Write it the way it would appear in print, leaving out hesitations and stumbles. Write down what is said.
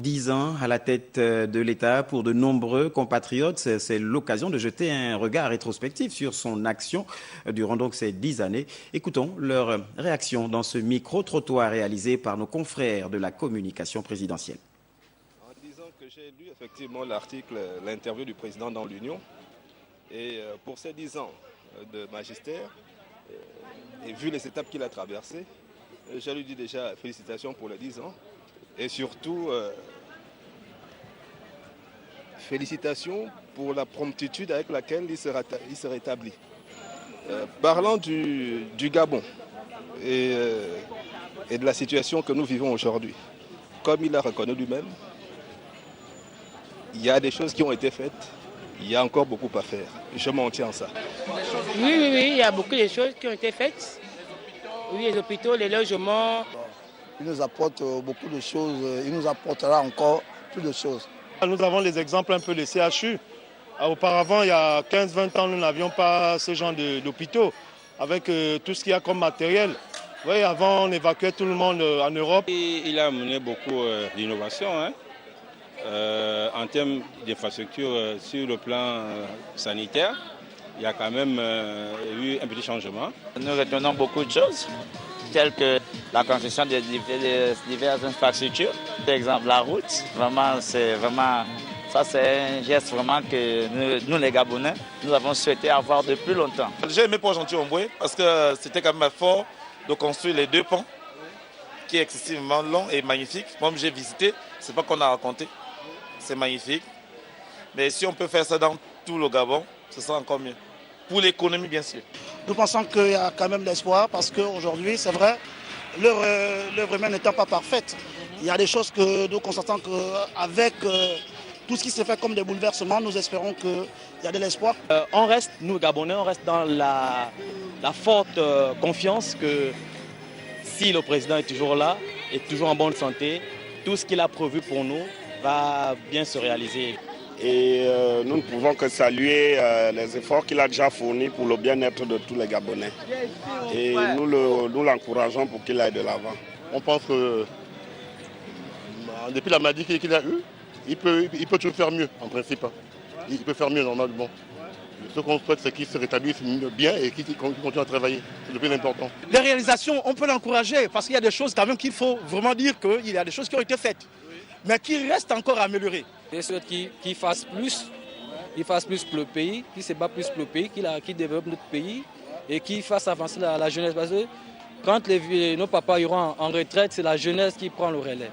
10 ans à la tête de l'État pour de nombreux compatriotes, c'est l'occasion de jeter un regard rétrospectif sur son action durant donc ces 10 années. Écoutons leur réaction dans ce micro-trottoir réalisé par nos confrères de la communication présidentielle. En disant que j'ai lu effectivement l'article, l'interview du président dans l'Union, et pour ces 10 ans de magistère, et vu les étapes qu'il a traversées, je lui dis déjà félicitations pour les 10 ans. Et surtout, félicitations pour la promptitude avec laquelle il se rétablit. Parlant du Gabon et de la situation que nous vivons aujourd'hui, comme il a reconnu lui-même, il y a des choses qui ont été faites, il y a encore beaucoup à faire. Je m'en tiens à ça. Oui, il y a beaucoup de choses qui ont été faites. Oui, les hôpitaux, les logements. Il nous apporte beaucoup de choses, il nous apportera encore plus de choses. Nous avons les exemples un peu des CHU. Auparavant, il y a 15-20 ans, nous n'avions pas ce genre d'hôpitaux avec tout ce qu'il y a comme matériel. Oui, avant, on évacuait tout le monde en Europe. Il a amené beaucoup d'innovation en termes d'infrastructures sur le plan sanitaire. Il y a quand même eu un petit changement. Nous retenons beaucoup de choses, telles que la construction de diverses infrastructures. Par exemple, la route, c'est un geste vraiment que nous, les Gabonais, nous avons souhaité avoir depuis longtemps. J'ai aimé Port-Gentil-Omboué parce que c'était quand même fort de construire les deux ponts, qui est excessivement long et magnifique. Moi, j'ai visité, c'est pas qu'on a raconté, c'est magnifique. Mais si on peut faire ça dans tout le Gabon, ce sera encore mieux. Pour l'économie, bien sûr. Nous pensons qu'il y a quand même de l'espoir parce qu'aujourd'hui, c'est vrai, l'œuvre humaine n'étant pas parfaite. Il y a des choses que nous constatons qu'avec tout ce qui se fait comme des bouleversements, nous espérons qu'il y a de l'espoir. On reste, nous Gabonais, on reste dans la forte confiance que si le président est toujours là, est toujours en bonne santé, tout ce qu'il a prévu pour nous va bien se réaliser. Et nous ne pouvons que saluer les efforts qu'il a déjà fournis pour le bien-être de tous les Gabonais. Et nous l'encourageons pour qu'il aille de l'avant. On pense que depuis la maladie qu'il a eue, il peut toujours faire mieux en principe. Il peut faire mieux normalement. Ce qu'on souhaite, c'est qu'il se rétablisse bien et qu'il continue à travailler. C'est le plus important. Les réalisations, on peut l'encourager parce qu'il y a des choses quand même qu'il faut vraiment dire qu'il y a des choses qui ont été faites, mais qui restent encore à améliorer. Je souhaite qu'il fasse plus pour le pays, qu'il se bat plus pour le pays, qu'il développe notre pays et qu'il fasse avancer la jeunesse. Parce que quand nos papas iront en retraite, c'est la jeunesse qui prend le relais.